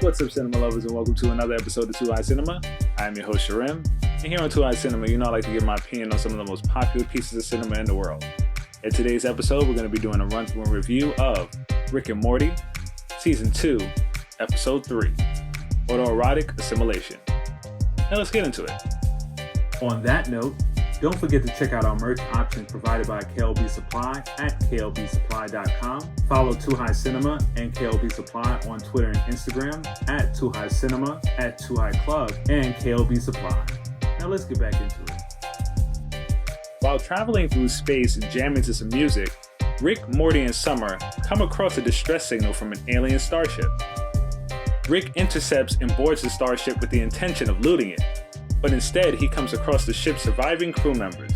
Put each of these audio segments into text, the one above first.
What's up, cinema lovers, and welcome to another episode of Too High Cinema. I'm your host, SHRIM, and here on Too High Cinema, you know I like to give my opinion on some of the most popular pieces of cinema in the world. In today's episode, we're going to be doing a run-through and review of Rick and Morty, Season 2, Episode 3, Autoerotic Assimilation. Now let's get into it. On that note, don't forget to check out our merch options provided by KLB Supply at klbsupply.com. Follow Too High Cinema and KLB Supply on Twitter and Instagram at Too High Cinema, at Too High Club, and KLB Supply. Now let's get back into it. While traveling through space and jamming to some music, Rick, Morty, and Summer come across a distress signal from an alien starship. Rick intercepts and boards the starship with the intention of looting it, but instead he comes across the ship's surviving crew members,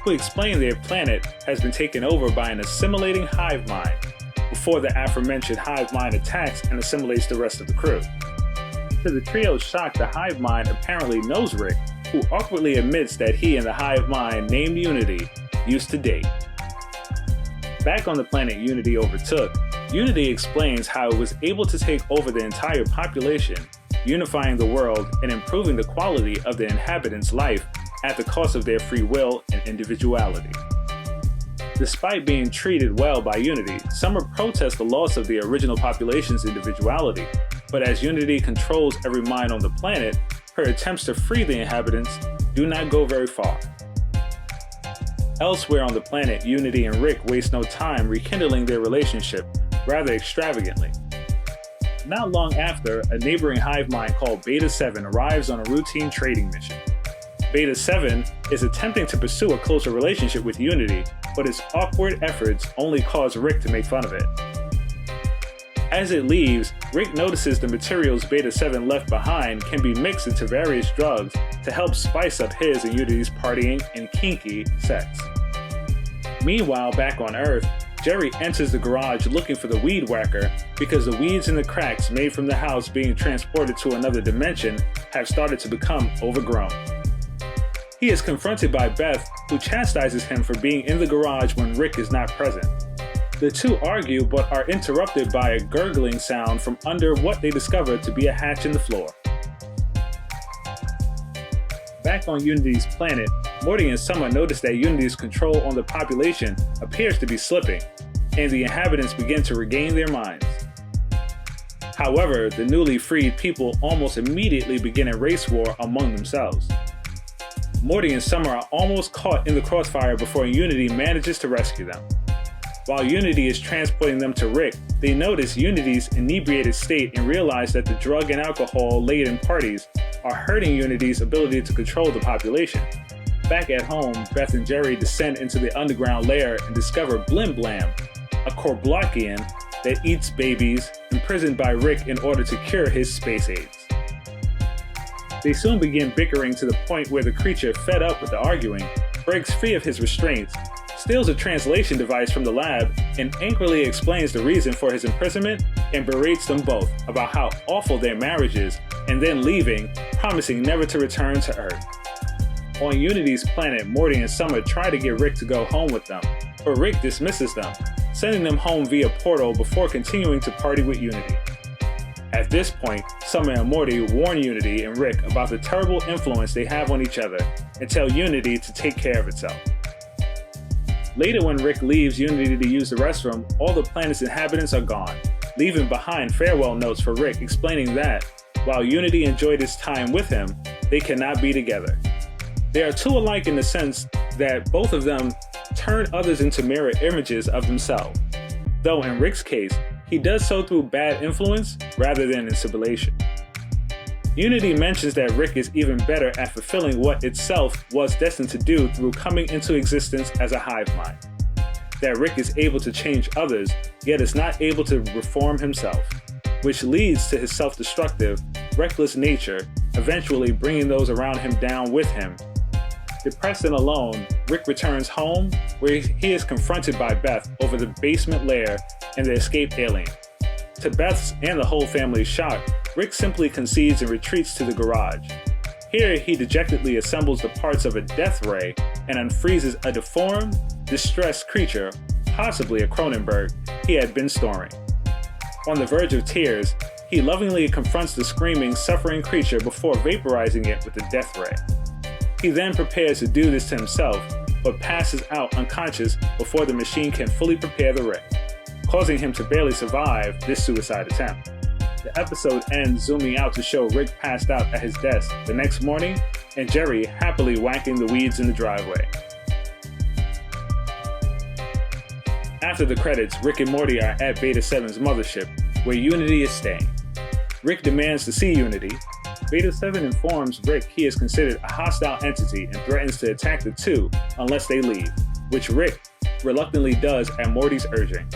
who explain their planet has been taken over by an assimilating hive mind before the aforementioned hive mind attacks and assimilates the rest of the crew. To the trio's shock, the hive mind apparently knows Rick, who awkwardly admits that he and the hive mind named Unity used to date. Back on the planet Unity overtook, Unity explains how it was able to take over the entire population, unifying the world and improving the quality of the inhabitants' life at the cost of their free will and individuality. Despite being treated well by Unity, Summer protests the loss of the original population's individuality, but as Unity controls every mind on the planet, her attempts to free the inhabitants do not go very far. Elsewhere on the planet, Unity and Rick waste no time rekindling their relationship rather extravagantly. Not long after, a neighboring hive mind called Beta 7 arrives on a routine trading mission. Beta 7 is attempting to pursue a closer relationship with Unity, but its awkward efforts only cause Rick to make fun of it. As it leaves, Rick notices the materials Beta 7 left behind can be mixed into various drugs to help spice up his and Unity's partying and kinky sex. Meanwhile, back on Earth, Jerry enters the garage looking for the weed whacker because the weeds in the cracks made from the house being transported to another dimension have started to become overgrown. He is confronted by Beth, who chastises him for being in the garage when Rick is not present. The two argue but are interrupted by a gurgling sound from under what they discover to be a hatch in the floor. Back on Unity's planet, Morty and Summer notice that Unity's control on the population appears to be slipping, and the inhabitants begin to regain their minds. However, the newly freed people almost immediately begin a race war among themselves. Morty and Summer are almost caught in the crossfire before Unity manages to rescue them. While Unity is transporting them to Rick, they notice Unity's inebriated state and realize that the drug and alcohol-laden parties are hurting Unity's ability to control the population. Back at home, Beth and Jerry descend into the underground lair and discover Blim Blam, a Korblakian that eats babies, imprisoned by Rick in order to cure his space AIDS. They soon begin bickering to the point where the creature, fed up with the arguing, breaks free of his restraints, steals a translation device from the lab, and angrily explains the reason for his imprisonment and berates them both about how awful their marriage is, and then leaving, promising never to return to Earth. On Unity's planet, Morty and Summer try to get Rick to go home with them, but Rick dismisses them, sending them home via portal before continuing to party with Unity. At this point, Summer and Morty warn Unity and Rick about the terrible influence they have on each other and tell Unity to take care of itself. Later, when Rick leaves Unity to use the restroom, all the planet's inhabitants are gone, leaving behind farewell notes for Rick explaining that, while Unity enjoyed his time with him, they cannot be together. They are two alike in the sense that both of them turn others into mirror images of themselves, though in Rick's case, he does so through bad influence rather than assimilation. Unity mentions that Rick is even better at fulfilling what itself was destined to do through coming into existence as a hive mind. That Rick is able to change others, yet is not able to reform himself, which leads to his self-destructive, reckless nature, eventually bringing those around him down with him. Depressed and alone, Rick returns home, where he is confronted by Beth over the basement lair and the escaped alien. To Beth's and the whole family's shock, Rick simply concedes and retreats to the garage. Here, he dejectedly assembles the parts of a death ray and unfreezes a deformed, distressed creature, possibly a Cronenberg, he had been storing. On the verge of tears, he He lovingly confronts the screaming, suffering creature before vaporizing it with the death ray. He then prepares to do this to himself, but passes out unconscious before the machine can fully prepare the ray, causing him to barely survive this suicide attempt. The episode ends zooming out to show Rick passed out at his desk the next morning and Jerry happily whacking the weeds in the driveway. After the credits, Rick and Morty are at Beta 7's mothership, where Unity is staying. Rick demands to see Unity. Beta 7 informs Rick he is considered a hostile entity and threatens to attack the two unless they leave, which Rick reluctantly does at Morty's urging.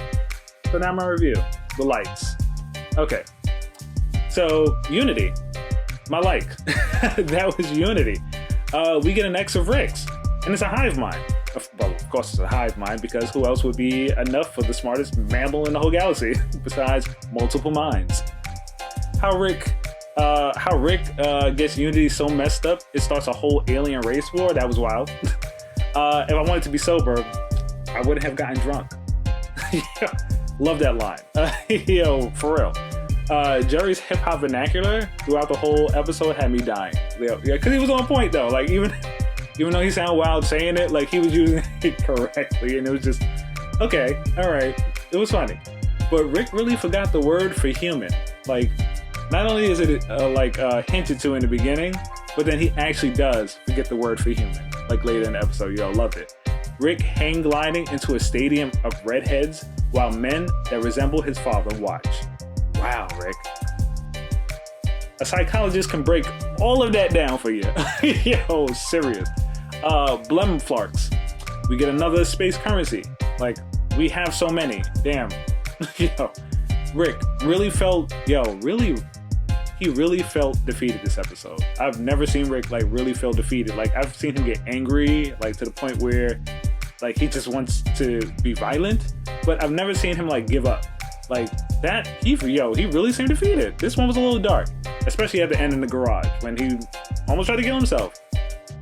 So now my review, the likes. Okay, so Unity, my like. That was Unity. We get an X of Ricks, and it's a hive mind. Well, of course it's a hive mind, because who else would be enough for the smartest mammal in the whole galaxy besides multiple minds? How Rick gets Unity so messed up, it starts a whole alien race war. That was wild. If I wanted to be sober, I wouldn't have gotten drunk. Yeah, love that line. Yo, for real. Jerry's hip-hop vernacular throughout the whole episode had me dying. Yeah, because he was on point though. Like, even though he sounded wild saying it, like he was using it correctly, and it was just, okay, all right. It was funny. But Rick really forgot the word for human. Like, not only is it hinted to in the beginning, but then he actually does forget the word for human. Like later in the episode, yo, loved it. Rick hang gliding into a stadium of redheads while men that resemble his father watch. Wow, Rick. A psychologist can break all of that down for you. Yo, serious. Blemflarks. We get another space currency. Like, we have so many. Damn. Yo, Rick really felt, he really felt defeated this episode. I've never seen Rick like really feel defeated. Like, I've seen him get angry, like to the point where like he just wants to be violent, but I've never seen him like give up. Like that, he really seemed defeated. This one was a little dark, especially at the end in the garage when he almost tried to kill himself.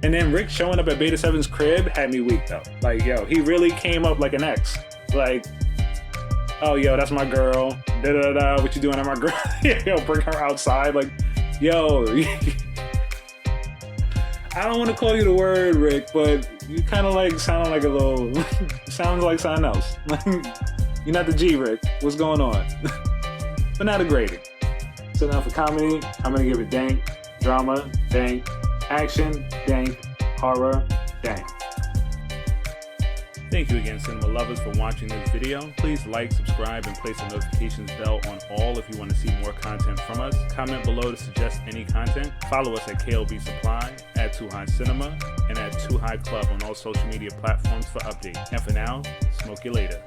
And then Rick showing up at Beta 7's crib had me weak though. Like, yo, he really came up like an ex. Like, oh, yo, that's my girl. Da-da-da, what you doing at my girl? Yo, bring her outside. Like, yo. I don't want to call you the word, Rick, but you kind of like sound like a little, sounds like something else. You're not the G, Rick. What's going on? But not a grading. So now for comedy, I'm going to give it dank, drama, dank, action, dank, horror, dank. Thank you again, cinema lovers, for watching this video. Please like, subscribe, and place the notifications bell on all if you want to see more content from us. Comment below to suggest any content. Follow us at KLB Supply, at Too High Cinema, and at Too High Club on all social media platforms for updates. And for now, smoke you later.